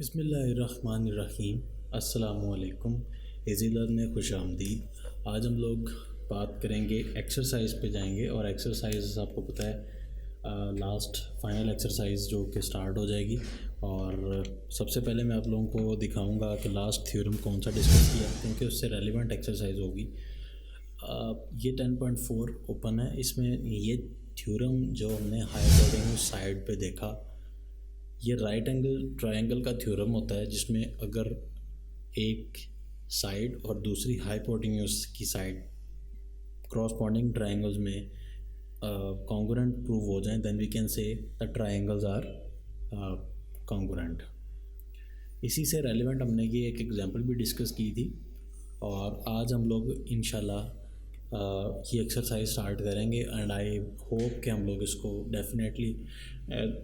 बिस्मिल्लाहिर्रहमानिर्रहीम। अस्सलामुअलैकुम। Easy learn में खुश आमदीद। आज हम लोग बात करेंगे एक्सरसाइज पे जाएंगे और एक्सरसाइज आपको पता है लास्ट फाइनल एक्सरसाइज जो कि स्टार्ट हो जाएगी। और सबसे पहले मैं आप लोगों को दिखाऊंगा कि लास्ट थ्योरम कौन सा डिस्कस किया, क्योंकि उससे रेलिवेंट एक्सरसाइज होगी। ये 10.4 ओपन है। इसमें ये थ्योरम जो हमने हाइपोटेन्यूज साइड पे देखा, ये राइट एंगल ट्रायंगल का थ्योरम होता है, जिसमें अगर एक साइड और दूसरी हाइपोटेन्यूज की साइड क्रॉसपॉन्डिंग ट्रायंगल्स में कॉन्ग्रुएंट प्रूव हो जाएं, then we can say the triangles are congruent. इसी से रेलिवेंट हमने ये एक एग्जांपल भी डिस्कस की थी, और आज हम लोग इंशाल्लाह ये एक्सरसाइज स्टार्ट करेंगे। एंड आई होप कि हम लोग इसको डेफिनेटली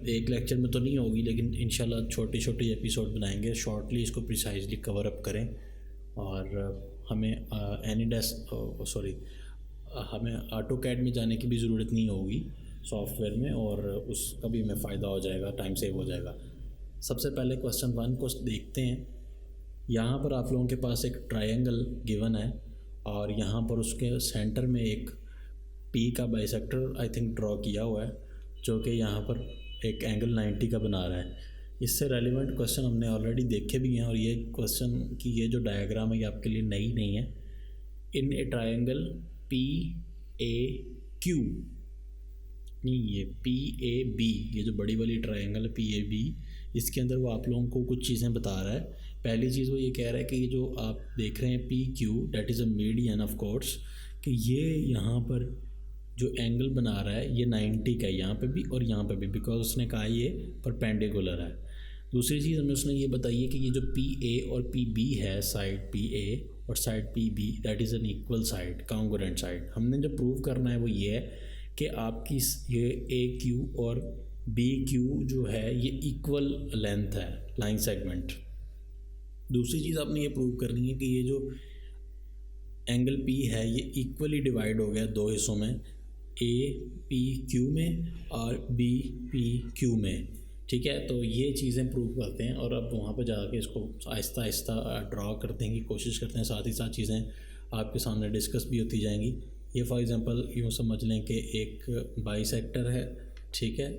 एक लेक्चर में तो नहीं होगी, लेकिन इंशाल्लाह छोटे छोटे एपिसोड बनाएंगे, शॉर्टली इसको प्रिसाइजली कवर अप करें। और हमें हमें ऑटोकैड में जाने की भी ज़रूरत नहीं होगी सॉफ्टवेयर में, और उसका भी हमें फ़ायदा हो जाएगा, टाइम सेव हो जाएगा। सबसे पहले क्वेश्चन 1 को देखते हैं। यहाँ पर आप लोगों के पास एक ट्रायंगल गिवन है, और यहाँ पर उसके सेंटर में एक पी का बाइसेक्टर आई थिंक ड्रॉ किया हुआ है, जो कि यहाँ पर एक एंगल 90 का बना रहा है। इससे रेलिवेंट क्वेश्चन हमने ऑलरेडी देखे भी हैं, और ये क्वेश्चन की ये जो डायग्राम है ये आपके लिए नई नहीं है। In a triangle P A Q, नहीं ये पी ए बी, ये जो बड़ी वाली ट्रायंगल है पी ए बी, इसके अंदर वो आप लोगों को कुछ चीज़ें बता रहा है। पहली चीज़ वो ये कह रहा है कि ये जो आप देख रहे हैं P Q, that is a median of course, कि ये यहाँ पर जो एंगल बना रहा है ये 90 का है यहाँ पे भी और यहाँ पे भी, बिकॉज उसने कहा ये परपेंडिकुलर है। दूसरी चीज़ हमें उसने ये बताई है कि ये जो पी ए और पी बी है, साइड पी ए और side P B, that is an equal side, congruent side. हमने जो प्रूव करना है वो ये है कि आपकी ये ए क्यू और बी क्यू जो है ये इक्वल लेंथ है, लाइन सेगमेंट। दूसरी चीज़ आपने ये प्रूव करनी है कि ये जो एंगल पी है ये इक्वली डिवाइड हो गया दो हिस्सों में, ए पी क्यू में और बी पी क्यू में। ठीक है, तो ये चीज़ें प्रूव करते हैं, और अब वहाँ पे जाके इसको आहिस्ता आहिस्ता ड्रॉ करने की कोशिश करते हैं। साथ ही साथ चीज़ें आपके सामने डिस्कस भी होती जाएंगी। ये फॉर एग्जांपल यूँ समझ लें कि एक बाइसेक्टर है, ठीक है,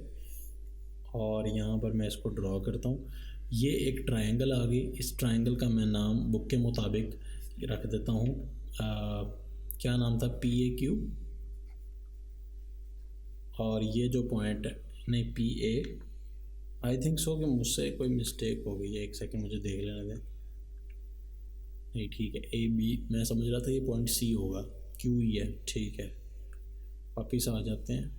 और यहाँ पर मैं इसको ड्रॉ करता हूँ। ये एक ट्रायंगल आ गई। इस ट्रायंगल का मैं नाम बुक के मुताबिक रख देता हूँ, क्या नाम था, पी ए क्यू, और ये जो पॉइंट है, नहीं P A, I think so कि मुझसे कोई मिस्टेक हो गई है, एक सेकंड मुझे देख लेने दें। नहीं ठीक है, ए बी, मैं समझ रहा था ये पॉइंट सी होगा, क्यू ही है, ठीक है। वापिस आ जाते हैं।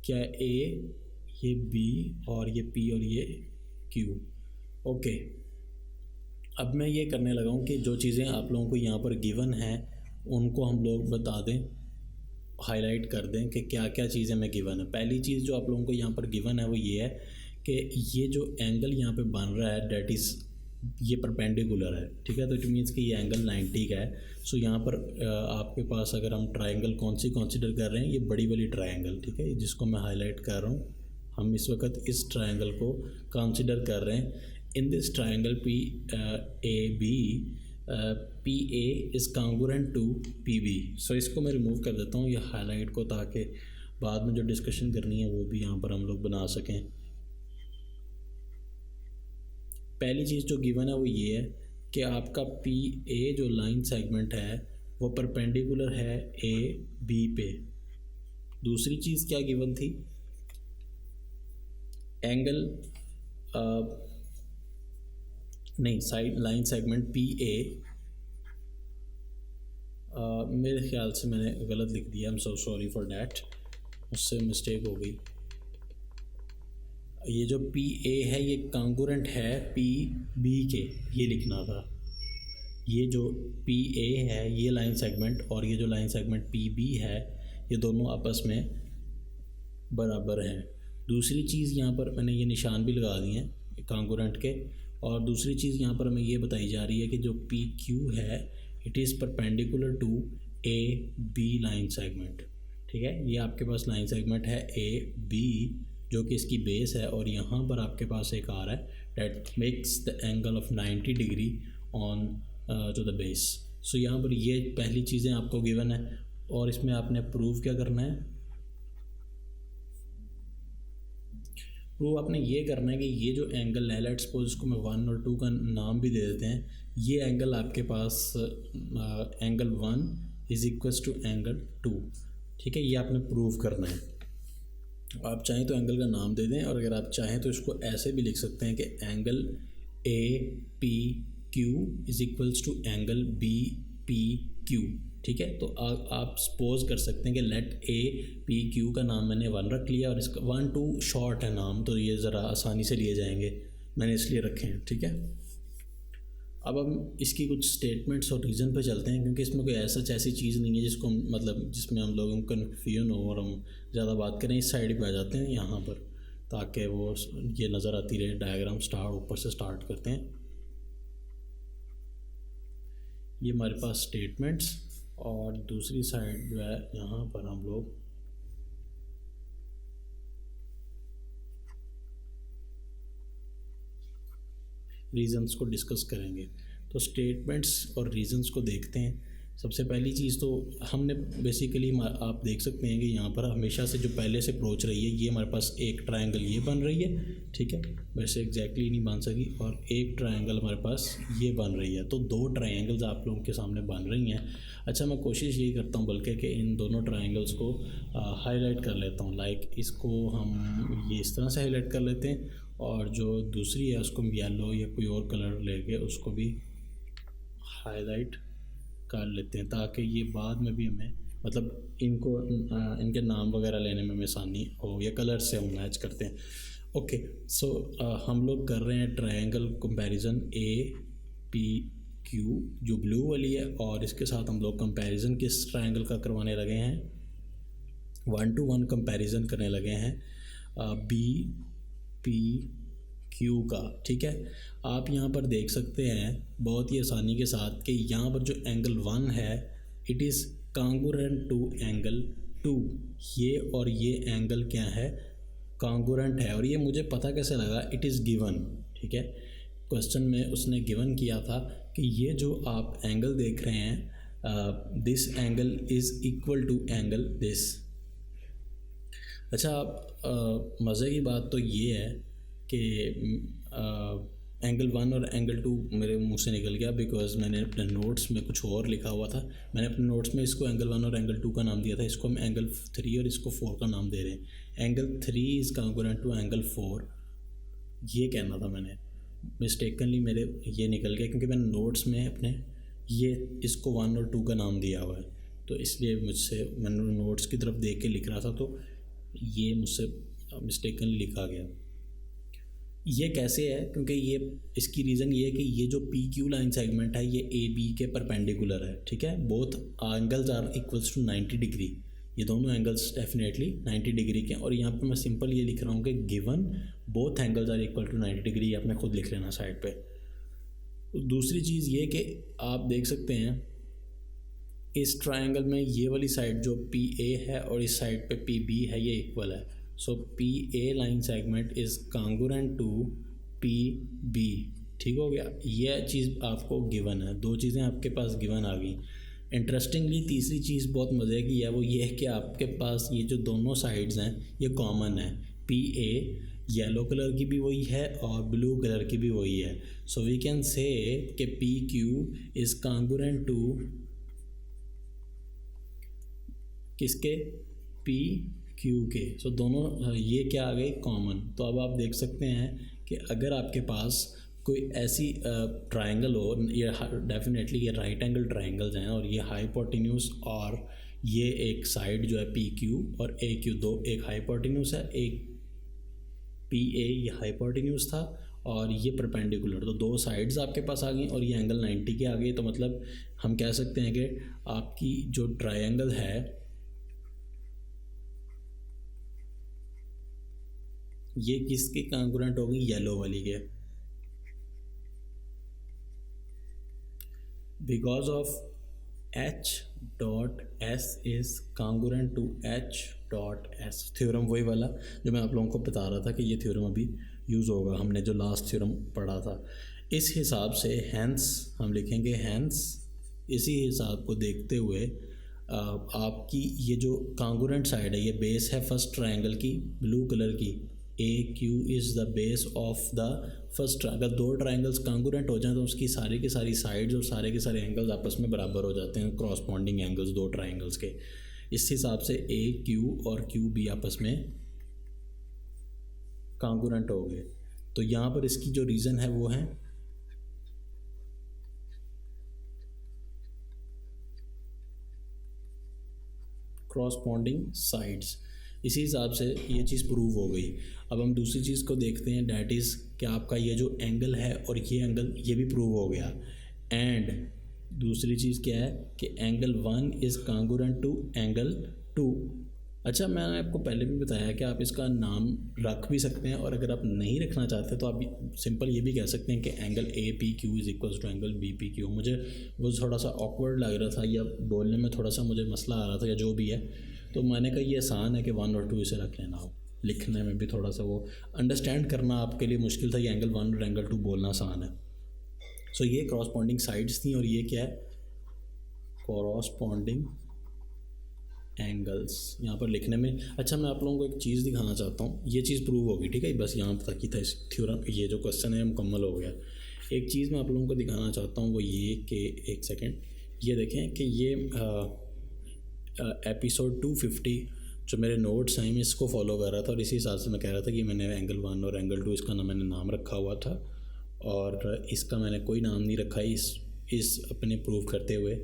क्या ए, ये बी, और ये पी और ये क्यू, ओके। अब मैं ये करने लगा हूँ कि जो चीज़ें आप लोगों को यहाँ पर गिवन हैं उनको हम लोग बता दें, हाईलाइट कर दें कि क्या क्या चीज़ें में गिवन है। पहली चीज़ जो आप लोगों को यहाँ पर गिवन है वो ये है कि ये जो एंगल यहाँ पे बन रहा है डैट इज़ ये परपेंडिकुलर है, ठीक है। तो इट मीन्स कि ये एंगल 90 का है। सो यहाँ पर आपके पास अगर हम ट्रायंगल कौन सी कंसीडर कर रहे हैं, ये बड़ी वाली ट्रायंगल, ठीक है, जिसको मैं हाईलाइट कर रहा हूँ। हम इस वक्त इस ट्रायंगल को कंसीडर कर रहे हैं। In this triangle P A B, P A is congruent to P B. So इसको मैं रिमूव कर देता हूँ ये हाईलाइट को, ताकि बाद में जो डिस्कशन करनी है वो भी यहाँ पर हम लोग बना सकें। पहली चीज़ जो गिवन है वो ये है कि आपका पी ए जो लाइन सेगमेंट है वो परपेंडिकुलर है ए बी पे। दूसरी चीज़ क्या गिवन थी, एंगल नहीं side line segment P A, मेरे ख्याल से मैंने गलत लिख दिया, I am so sorry for that, मुझसे मिस्टेक हो गई। ये जो पी ए है ये कॉन्ग्रुएंट है पी बी के, ये लिखना था। ये जो पी ए है ये लाइन सेगमेंट, और ये जो लाइन सेगमेंट पी बी है, ये दोनों आपस में बराबर हैं। दूसरी चीज़ यहाँ पर मैंने ये निशान भी लगा दिए हैं कॉन्ग्रुएंट के। और दूसरी चीज़ यहाँ पर हमें ये बताई जा रही है कि जो पी क्यू है it is perpendicular to A B line segment, ठीक है। ये आपके पास लाइन सेगमेंट है ए बी, जो कि इसकी बेस है, और यहाँ पर आपके पास एक आ रहा है that makes the angle of 90 degree on to the base. So यहाँ पर ये पहली चीज़ें आपको गिवन है, और इसमें आपने प्रूव क्या करना है, प्रूव आपने ये करना है कि ये जो एंगल है, लेट्स सपोज इसको मैं 1 और 2 का नाम भी दे देते हैं, ये एंगल आपके पास angle 1 is equals to angle 2, ठीक है। ये आपने प्रूव करना है। आप चाहें तो एंगल का नाम दे दें, और अगर आप चाहें तो इसको ऐसे भी लिख सकते हैं कि angle A P Q is equals to angle B P Q, ठीक है। तो आप सपोज कर सकते हैं कि लेट ए पी क्यू का नाम मैंने 1 रख लिया, और इसका 1 2 शॉर्ट है नाम, तो ये ज़रा आसानी से लिए जाएंगे, मैंने इसलिए रखे हैं, ठीक है। अब हम इसकी कुछ स्टेटमेंट्स और रीज़न पे चलते हैं, क्योंकि इसमें कोई ऐसी चीज़ नहीं है जिसको मतलब जिसमें हम लोगों को कन्फ्यूजन हो और हम ज़्यादा बात करें। इस साइड पे आ जाते हैं यहाँ पर, ताकि वो ये नज़र आती रहे। डायग्राम ऊपर से स्टार्ट करते हैं। ये हमारे पास स्टेटमेंट्स, और दूसरी साइड जो है यहाँ पर हम लोग रीज़न्स को डिस्कस करेंगे। तो स्टेटमेंट्स और रीज़न्स को देखते हैं। सबसे पहली चीज़ तो हमने बेसिकली, आप देख सकते हैं कि यहाँ पर हमेशा से जो पहले से अप्रोच रही है, ये हमारे पास एक ट्रायंगल ये बन रही है, ठीक है। वैसे एग्जैक्टली नहीं बन सकी, और एक ट्रायंगल हमारे पास ये बन रही है। तो 2 ट्रायंगल्स आप लोगों के सामने बन रही हैं। अच्छा, मैं कोशिश यही करता हूँ बल्कि कि इन दोनों ट्रायंगल्स को हाईलाइट कर लेता हूँ। लाइक इसको हम ये इस तरह से हाईलाइट कर लेते हैं, और जो दूसरी है उसको हम येलो या कोई और कलर लेके उसको भी हाईलाइट कर लेते हैं, ताकि ये बाद में भी हमें मतलब इनको इनके नाम वगैरह लेने में आसानी हो, या कलर से हम मैच करते हैं। ओके, सो हम लोग कर रहे हैं ट्रायंगल कंपैरिजन ए पी क्यू जो ब्लू वाली है, और इसके साथ हम लोग कंपैरिजन किस ट्रायंगल का करवाने लगे हैं, 1 to 1 कंपैरिजन करने लगे हैं बी पी क्यू का, ठीक है। आप यहाँ पर देख सकते हैं बहुत ही आसानी के साथ कि यहाँ पर जो एंगल 1 है it is congruent to angle 2। ये और ये एंगल क्या है, कांगुरेंट है। और ये मुझे पता कैसे लगा, इट इज़ गिवन, ठीक है। क्वेश्चन में उसने गिवन किया था कि ये जो आप एंगल देख रहे हैं, this angle is equal to angle this. अच्छा, मज़े की बात तो ये है कि एंगल 1 और एंगल 2 मेरे मुंह से निकल गया, बिकॉज मैंने अपने नोट्स में कुछ और लिखा हुआ था। मैंने अपने नोट्स में इसको एंगल 1 और एंगल 2 का नाम दिया था, इसको हम एंगल 3 और इसको 4 का नाम दे रहे हैं। Angle 3 is congruent to angle 4, ये कहना था मैंने, मिस्टेकनली मेरे ये निकल गया, क्योंकि मैंने नोट्स में अपने ये इसको 1 और 2 का नाम दिया हुआ है, तो इसलिए मैंने नोट्स की तरफ देख के लिख रहा था, तो ये मुझसे मिस्टेकनली लिखा गया। ये कैसे है, क्योंकि ये इसकी रीज़न ये है कि ये जो पी क्यू लाइन सेगमेंट है ये ए बी के परपेंडिकुलर है, ठीक है। Both angles are equals to 90 degree, ये दोनों एंगल्स डेफिनेटली 90 डिग्री के हैं। और यहाँ पे मैं सिंपल ये लिख रहा हूँ कि given both angles are equal to 90 degree, आपने खुद लिख लेना साइड पे। दूसरी चीज़ ये कि आप देख सकते हैं इस ट्रायंगल में ये वाली साइड जो पी ए है और इस साइड पे पी बी है, ये इक्वल है। So P A line segment is congruent to P B, ठीक हो गया। ये चीज़ आपको गिवन है, 2 चीज़ें आपके पास गिवन आ गई। इंटरेस्टिंगली तीसरी चीज़ बहुत मज़े की है, वो ये है कि आपके पास ये जो दोनों साइड्स हैं ये कॉमन है। पी ए येलो कलर की भी वही है और ब्लू कलर की भी वही है। सो वी कैन से कि P Q is congruent to किसके, पी क्यू के। सो दोनों ये क्या आ गई, कॉमन। तो अब आप देख सकते हैं कि अगर आपके पास कोई ऐसी ट्रायंगल हो, ये डेफिनेटली ये राइट एंगल ट्रायंगल्स हैं, और ये हाइपोटेन्यूज और ये एक साइड जो है पी क्यू और ए क्यू, दो एक हाइपोटेन्यूज है, एक पी ए ये हाइपोटेन्यूज था और ये परपेंडिकुलर, तो 2 साइड्स आपके पास आ गई और ये एंगल 90 के आ गई। तो मतलब हम कह सकते हैं कि आपकी जो ट्रायंगल है ये किसके कांगुरेंट होगी, येलो वाली के। Because of H dot S is congruent to H dot S. Theorem वही वाला जो मैं आप लोगों को बता रहा था कि ये थ्योरम अभी यूज़ होगा, हमने जो लास्ट थ्योरम पढ़ा था। इस हिसाब से हैंस हम लिखेंगे हैंस, इसी हिसाब को देखते हुए आपकी ये जो कांगुरेंट साइड है, ये बेस है फर्स्ट ट्रायंगल की ब्लू कलर की, A Q is the base of the first. अगर दो ट्रायंगल्स कांगुरेंट हो जाएं तो उसकी सारी की सारी साइड्स और सारे के सारे एंगल्स आपस में बराबर हो जाते हैं, क्रॉसपॉन्डिंग एंगल्स दो ट्रायंगल्स के। इस हिसाब से ए क्यू और क्यू बी आपस में कांगुरेंट हो गए। तो यहाँ पर इसकी जो रीज़न है वो है क्रॉसपॉन्डिंग साइड्स। इसी हिसाब से ये चीज़ प्रूव हो गई। अब हम दूसरी चीज़ को देखते हैं, डैट इज़ कि आपका ये जो एंगल है और ये एंगल ये भी प्रूव हो गया। एंड दूसरी चीज़ क्या है कि angle 1 is congruent to angle 2। अच्छा, मैंने आपको पहले भी बताया कि आप इसका नाम रख भी सकते हैं, और अगर आप नहीं रखना चाहते तो आप सिंपल ये भी कह सकते हैं कि angle A P Q is equals to angle B P Q. मुझे वो थोड़ा सा ऑकवर्ड लग रहा था या बोलने में थोड़ा सा मुझे मसला आ रहा था या जो भी है, तो मैंने कहा ये आसान है कि 1 और 2 इसे रख लेना हो। लिखने में भी थोड़ा सा वो अंडरस्टैंड करना आपके लिए मुश्किल था, ये एंगल 1 और एंगल 2 बोलना आसान है। सो ये क्रॉसपॉन्डिंग साइड्स थी, और ये क्या है, कॉरस्पॉन्डिंग एंगल्स यहाँ पर लिखने में। अच्छा, मैं आप लोगों को एक चीज़ दिखाना चाहता हूँ, ये चीज़ प्रूव होगी, ठीक है, बस यहाँ तक ही था इस थ्योरम। ये जो क्वेश्चन है मुकम्मल हो गया। एक चीज़ मैं आप लोगों को दिखाना चाहता हूँ, वो ये कि एक सेकेंड, ये देखें कि ये एपिसोड 250 जो मेरे नोट्स हैं मैं इसको फॉलो कर रहा था, और इसी हिसाब से मैं कह रहा था कि मैंने एंगल 1 और एंगल 2 इसका मैंने नाम रखा हुआ था, और इसका मैंने कोई नाम नहीं रखा इस अपने प्रूव करते हुए।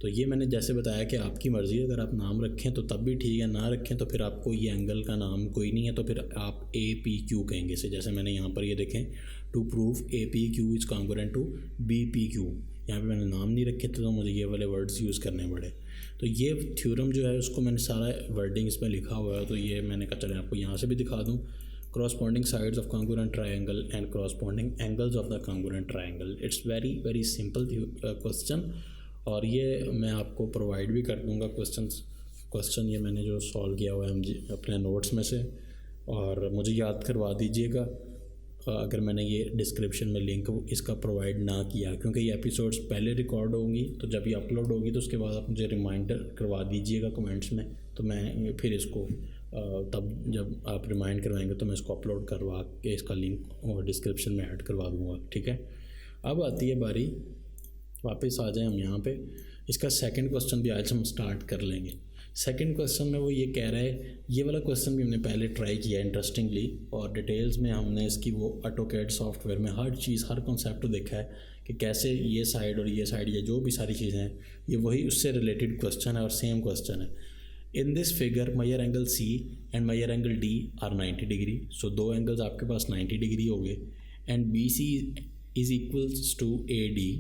तो ये मैंने जैसे बताया कि आपकी मर्ज़ी, अगर आप नाम रखें तो तब भी ठीक है, ना रखें तो फिर आपको ये एंगल का नाम कोई नहीं है तो फिर आप ए पी क्यू कहेंगे से। जैसे मैंने यहाँ पर ये देखें, to prove A P Q is congruent to B P Q, यहाँ पे मैंने नाम नहीं रखे थे तो मुझे ये वाले वर्ड्स यूज़ करने पड़े। तो ये थ्योरम जो है उसको मैंने सारा वर्डिंग इसमें लिखा हुआ है, तो ये मैंने कहा चलें आपको यहाँ से भी दिखा दूँ। corresponding sides of congruent triangle and corresponding angles of the congruent triangle. It's very very simple question, और ये मैं आपको प्रोवाइड भी कर दूँगा क्वेश्चन ये मैंने जो सॉल्व किया हुआ है अपने नोट्स में से, और मुझे याद करवा दीजिएगा अगर मैंने ये डिस्क्रिप्शन में लिंक इसका प्रोवाइड ना किया, क्योंकि ये एपिसोड्स पहले रिकॉर्ड होंगी, तो जब ये अपलोड होगी तो उसके बाद आप मुझे रिमाइंडर करवा दीजिएगा कमेंट्स में, तो मैं फिर इसको तब जब आप रिमाइंड करवाएंगे तो मैं इसको अपलोड करवा के इसका लिंक और डिस्क्रिप्शन में ऐड करवा दूँगा, ठीक है। अब आती है बारी, वापस आ जाए हम यहाँ पे, इसका सेकंड क्वेश्चन भी आज हम स्टार्ट कर लेंगे। सेकंड क्वेश्चन में वो ये कह रहा है, ये वाला क्वेश्चन भी हमने पहले ट्राई किया इंटरेस्टिंगली, और डिटेल्स में हमने इसकी वो ऑटोकैड सॉफ्टवेयर में हर चीज़ हर कॉन्सेप्ट देखा है कि कैसे ये साइड और ये साइड, ये जो भी सारी चीज़ें हैं ये वही उससे रिलेटेड क्वेश्चन है और सेम क्वेश्चन है। In this figure measure angle C and measure angle D are 90 degree. So दो एंगल्स आपके पास 90 डिग्री हो गए, and B C is equals to A D.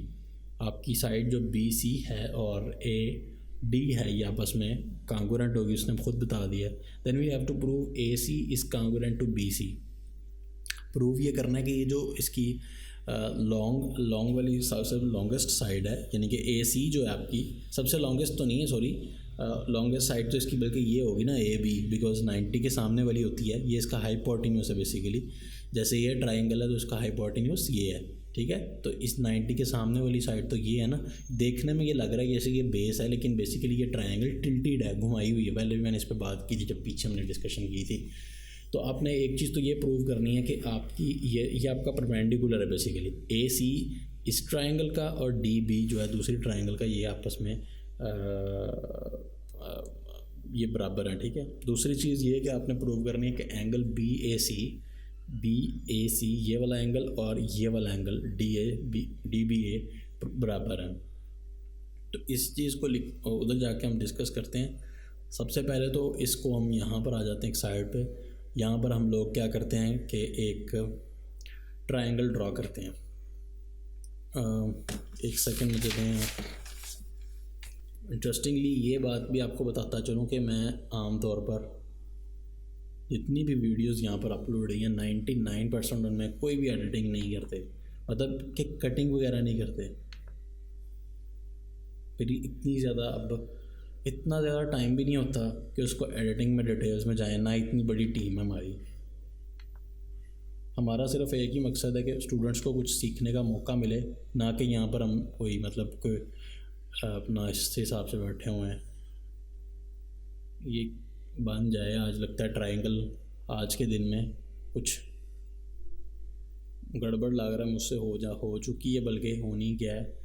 आपकी साइड जो बी सी है और ए डी है ये आपस में कांगुरेंट होगी, उसने खुद बता दिया। Then we have to prove A C is congruent to B C. Prove ये करना है कि ये जो इसकी लॉन्ग वाली सबसे लॉन्गेस्ट साइड है, यानी कि ए सी जो है आपकी सबसे लॉन्गेस्ट तो नहीं है, सॉरी, लॉन्गेस्ट साइड तो इसकी बल्कि ये होगी ना ए बी, बिकॉज 90 के सामने वाली होती है, ये इसका हाइपोटेन्यूस है बेसिकली। जैसे ये ट्राइंगल है तो इसका हाइपोटेन्यूस ये है, ठीक है। तो इस 90 के सामने वाली साइड तो ये है ना, देखने में ये लग रहा है जैसे ये बेस है, लेकिन बेसिकली ये ट्रायंगल टिल्टेड है, घुमाई हुई है। पहले भी मैंने इस पर बात की थी जब पीछे हमने डिस्कशन की थी। तो आपने एक चीज़ तो ये प्रूव करनी है कि आपकी ये आपका परपेंडिकुलर है बेसिकली, ए सी इस ट्रायंगल का और डी बी जो है दूसरी ट्रायंगल का, ये आपस में ये बराबर है, ठीक है। दूसरी चीज़ ये है कि आपने प्रूव करनी है कि एंगल बी ए सी ये वाला एंगल और ये वाला एंगल डी बी ए बराबर है। तो इस चीज़ को उधर जाके हम डिस्कस करते हैं। सबसे पहले तो इसको हम यहाँ पर आ जाते हैं एक साइड पे। यहाँ पर हम लोग क्या करते हैं कि एक ट्रायंगल ड्रॉ करते हैं। एक सेकंड मुझे दें। इंटरेस्टिंगली ये बात भी आपको बताता चलूँ कि मैं आमतौर पर जितनी भी वीडियोस यहाँ पर अपलोड हुई हैं 99% उनमें कोई भी एडिटिंग नहीं करते, मतलब कि कटिंग वगैरह नहीं करते। फिर इतनी ज़्यादा अब इतना ज़्यादा टाइम भी नहीं होता कि उसको एडिटिंग में डिटेल्स में जाए, ना इतनी बड़ी टीम है हमारी। हमारा सिर्फ एक ही मकसद है कि स्टूडेंट्स को कुछ सीखने का मौका मिले, ना कि यहाँ पर हम कोई मतलब कोई अपना इस हिसाब से बैठे हुए हैं। ये बन जाए, आज लगता है ट्रायंगल आज के दिन में कुछ गड़बड़ लग रहा है मुझसे, हो चुकी है, बल्कि होनी क्या है।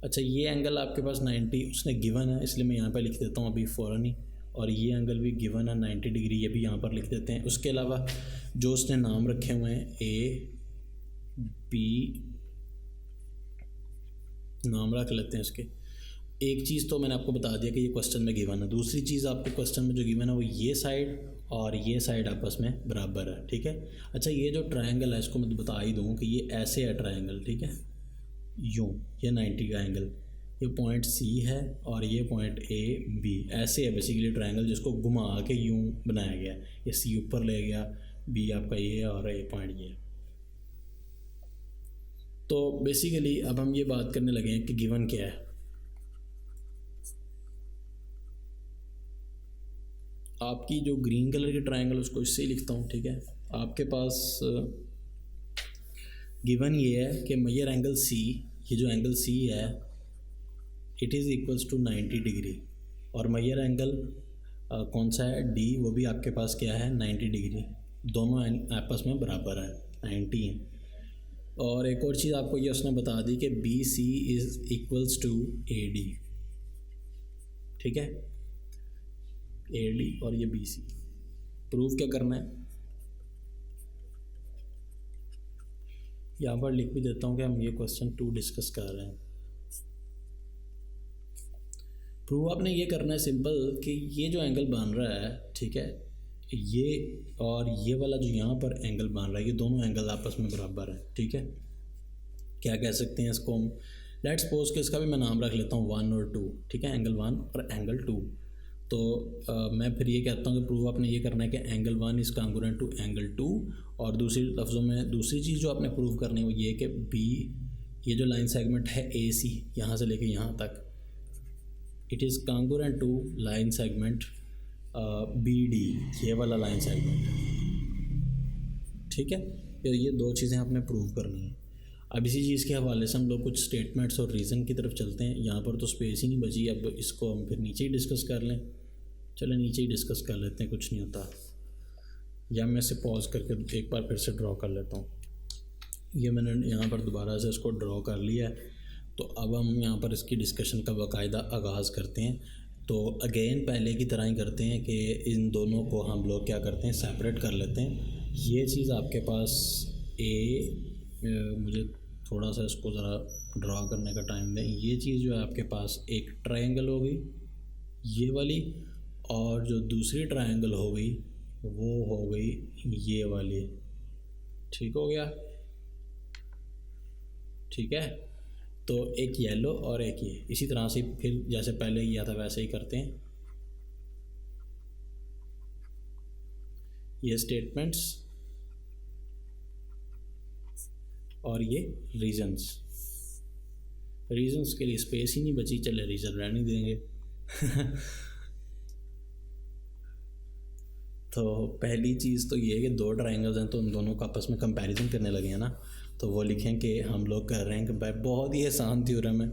अच्छा, ये एंगल आपके पास 90 उसने गिवन है, इसलिए मैं यहाँ पे लिख देता हूँ अभी फ़ौरन ही। और ये एंगल भी गिवन है 90 डिग्री, ये भी यहाँ पर लिख देते हैं। उसके अलावा जो उसने नाम रखे हुए हैं ए बी, नाम रख लेते हैं इसके। एक चीज़ तो मैंने आपको बता दिया कि ये क्वेश्चन में गिवन है। दूसरी चीज़ आपके क्वेश्चन में जो गिवन है वो ये साइड और ये साइड आपस में बराबर है, ठीक है। अच्छा, ये जो ट्रायंगल है इसको मैं बता ही दूँ कि ये ऐसे है ट्रायंगल, ठीक है, यूँ, ये 90 का एंगल, ये पॉइंट सी है और ये पॉइंट ए बी, ऐसे है बेसिकली ट्रायंगल, जिसको घुमा के यूँ बनाया गया। ये सी ऊपर ले गया, बी आपका ये और ए पॉइंट ये। तो बेसिकली अब हम ये बात करने लगे हैं कि गिवन क्या है। आपकी जो ग्रीन कलर के ट्रायंगल उसको इससे ही लिखता हूँ, ठीक है। आपके पास गिवन ये है कि मेजर एंगल सी, ये जो एंगल सी है it is equals to 90 degree, और मेजर एंगल कौन सा है, डी, वो भी आपके पास क्या है 90 डिग्री, दोनों आपस में बराबर है, 90 है। और एक और चीज़ आपको ये उसने बता दी कि B C is equals to A D, ठीक है, ए डी और ये बी सी। प्रूफ क्या करना है, यहाँ पर लिख भी देता हूँ कि हम ये क्वेश्चन 2 डिस्कस कर रहे हैं। प्रूफ आपने ये करना है सिंपल कि ये जो एंगल बन रहा है, ठीक है, ये और ये वाला जो यहाँ पर एंगल बन रहा है, ये दोनों एंगल आपस में बराबर है, ठीक है। क्या कह सकते हैं इसको हम, लेट्स सपोज कि इसका भी मैं नाम रख लेता हूँ 1 और 2, ठीक है, एंगल 1 और एंगल 2। तो मैं फिर ये कहता हूँ कि प्रूफ आपने ये करना है कि angle 1 is congruent to angle 2, और दूसरी लफ्ज़ों में दूसरी चीज़ जो आपने प्रूफ करनी है वो ये कि बी, ये जो लाइन सेगमेंट है ए सी, यहाँ से लेके यहाँ तक, it is congruent to line segment B D, ये वाला लाइन सेगमेंट, ठीक है। फिर ये 2 चीज़ें आपने प्रूव करनी है। अब इसी चीज़ के हवाले से हम लोग कुछ स्टेटमेंट्स और रीज़न की तरफ चलते हैं। यहाँ पर तो स्पेस ही नहीं बची, अब इसको हम फिर नीचे ही डिस्कस कर लें। चलो नीचे ही डिस्कस कर लेते हैं, कुछ नहीं होता। या मैं इसे पॉज करके एक बार फिर से ड्रॉ कर लेता हूँ। ये मैंने यहाँ पर दोबारा से इसको ड्रॉ कर लिया है। तो अब हम यहाँ पर इसकी डिस्कशन का बाकायदा आगाज़ करते हैं। तो अगेन पहले की तरह ही करते हैं कि इन दोनों को हम लोग क्या करते हैं, सेपरेट कर लेते हैं। ये चीज़ आपके पास मुझे थोड़ा सा इसको ज़रा ड्रॉ करने का टाइम दें। ये चीज़ जो है आपके पास एक ट्रायंगल हो गई ये वाली, और जो दूसरी ट्रायंगल हो गई वो हो गई ये वाली, ठीक हो गया, ठीक है। तो एक येलो और एक ये, इसी तरह से फिर जैसे पहले किया था वैसे ही करते हैं। ये स्टेटमेंट्स और ये रीजंस। रीजंस के लिए स्पेस ही नहीं बची, चले रीजन रहने देंगे। तो पहली चीज़ तो ये है कि 2 ट्रायंगल्स हैं तो उन दोनों का आपस में कंपैरिजन करने लगे हैं ना, तो वो लिखें कि हम लोग कर रहे हैं कि बहुत ही आसान थ्योरम है,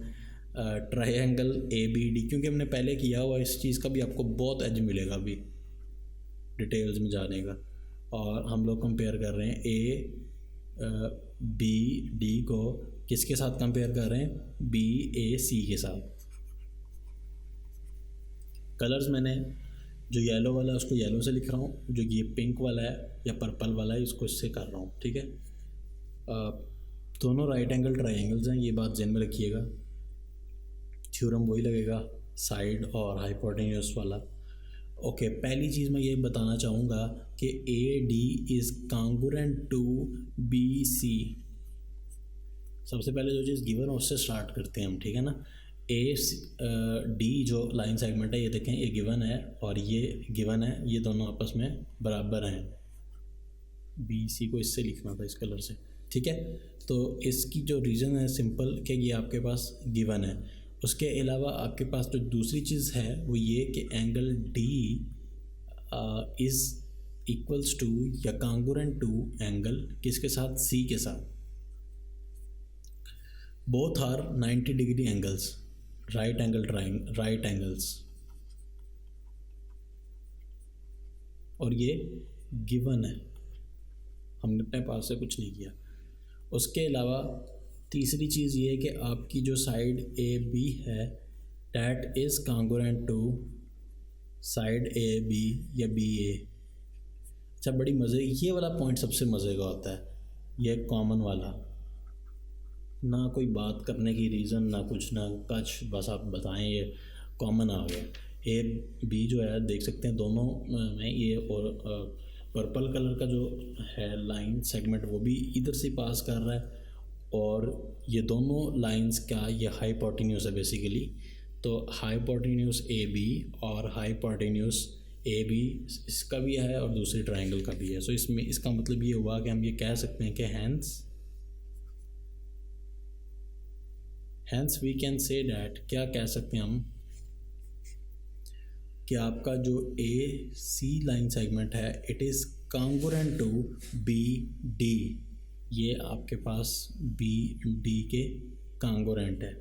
ट्रायंगल ए बी डी, क्योंकि हमने पहले किया हुआ, इस चीज़ का भी आपको बहुत एज मिलेगा अभी डिटेल्स में जाने का। और हम लोग कंपेयर कर रहे हैं ए बी डी को किसके साथ कंपेयर कर रहे हैं, बी ए सी के साथ। कलर्स मैंने जो येलो वाला है उसको येलो से लिख रहा हूँ, जो ये पिंक वाला है या पर्पल वाला है इसको इससे कर रहा हूँ, ठीक है। दोनों राइट एंगल ट्रायंगल्स हैं, ये बात ध्यान में रखिएगा। थ्योरम वही लगेगा, साइड और हाइपोटेन्यूस वाला। ओके, पहली चीज़ मैं ये बताना चाहूँगा कि A D is congruent to B C. सबसे पहले जो चीज़ गिवन है उससे स्टार्ट करते हैं हम, ठीक है ना। ए डी जो लाइन सेगमेंट है ये देखें, ये गिवन है और ये गिवन है, ये दोनों आपस में बराबर हैं। बी सी को इससे लिखना था इस कलर से, ठीक है। तो इसकी जो रीज़न है सिंपल कि ये आपके पास गिवन है। उसके अलावा आपके पास जो दूसरी चीज़ है वो ये कि angle D is equals to या कांगुरेंट टू एंगल किसके साथ, सी के साथ। Both are 90 degree angles, right angles, और ये गिवन है, हमने अपने पास से कुछ नहीं किया। उसके अलावा तीसरी चीज़ ये है कि आपकी जो साइड ए बी है that is congruent to side A B या बी ए। अच्छा, बड़ी मज़े, ये वाला पॉइंट सबसे मज़े का होता है, ये कॉमन वाला, ना कोई बात करने की रीज़न ना कुछ ना कुछ, बस आप बताएं, ये कॉमन आ गया। ए बी जो है देख सकते हैं दोनों में ये, और पर्पल कलर का जो है लाइन सेगमेंट वो भी इधर से पास कर रहा है, और ये दोनों लाइंस का ये हाइपोटेन्यूज है बेसिकली। तो हाइपोटेन्यूज ए बी और हाइपोटेन्यूज ए बी इसका भी है और दूसरे ट्रायंगल का भी है। सो इसमें इसका मतलब ये हुआ कि हम ये कह सकते हैं कि hence we can say that, क्या कह सकते हैं हम कि आपका जो ए सी लाइन सेगमेंट है it is congruent to B D, ये आपके पास बी डी के कांगुरेंट है।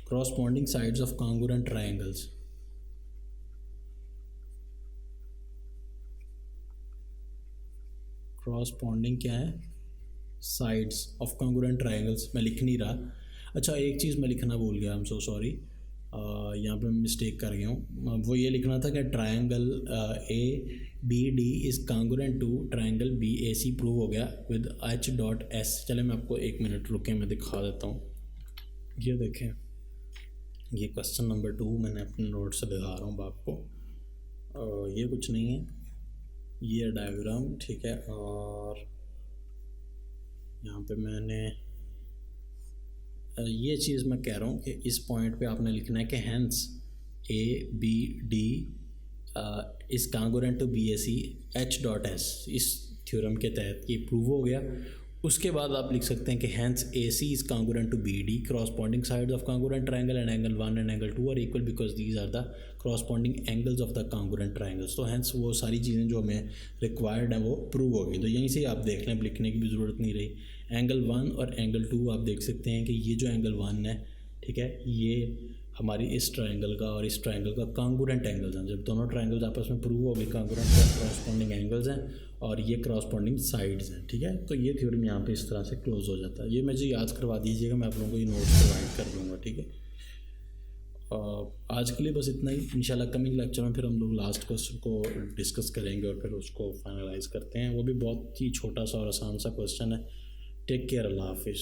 Corresponding sides of congruent triangles, corresponding क्या है, साइड्स ऑफ कांगुरेंट ट्रायंगल्स। मैं लिख नहीं रहा, अच्छा एक चीज़ मैं लिखना भूल गया, आई एम सो सॉरी, यहाँ पे मैं मिस्टेक कर गया हूँ। वो ये लिखना था कि triangle A B D is congruent to triangle B A C, prove हो गया विद एच डॉट एस। चले मैं आपको एक मिनट रुके, मैं दिखा देता हूँ। ये देखें, ये क्वेश्चन नंबर 2 मैंने अपने नोट से दिखा रहा हूँ आपको। ये कुछ नहीं है, ये डायग्राम, ठीक है। और यहाँ पे मैंने ये चीज़ मैं कह रहा हूँ कि इस पॉइंट पे आपने लिखना है कि hence A B D is congruent to B A C H dot S, इस थ्योरम के तहत ये प्रूव हो गया। उसके बाद आप लिख सकते हैं कि hence A C is congruent to B D, corresponding sides of congruent triangle and angle 1 and angle 2 are equal because these are the corresponding angles of the congruent triangles. तो हैंस वो सारी चीज़ें जो हमें रिक्वायर्ड है वो prove हो गई। तो यहीं से आप देख लें, लिखने की भी ज़रूरत नहीं रही। एंगल 1 और एंगल 2 आप देख सकते हैं कि ये जो एंगल 1 है, ठीक है, ये हमारी इस ट्रायंगल का और इस ट्रायंगल का कांगुरेंट एंगल्स हैं। जब दोनों ट्रायंगल्स आपस में प्रूव हो गए कांगुरेंट क्रॉसपॉन्डिंग एंगल्स हैं और ये क्रॉसपॉन्डिंग साइड्स हैं, ठीक है। तो ये थ्योरम यहाँ पे इस तरह से क्लोज हो जाता है। ये मुझे याद करवा दीजिएगा, मैं आप लोगों को ये नोट्स प्रोवाइड कर दूँगा, ठीक है। आज के लिए बस इतना ही। इंशाल्लाह कमिंग लेक्चर में फिर हम लोग लास्ट क्वेश्चन को डिस्कस करेंगे और फिर उसको फाइनलाइज करते हैं। वो भी बहुत ही छोटा सा और आसान सा क्वेश्चन है। टेक केयर, अल्लाह हाफिज़।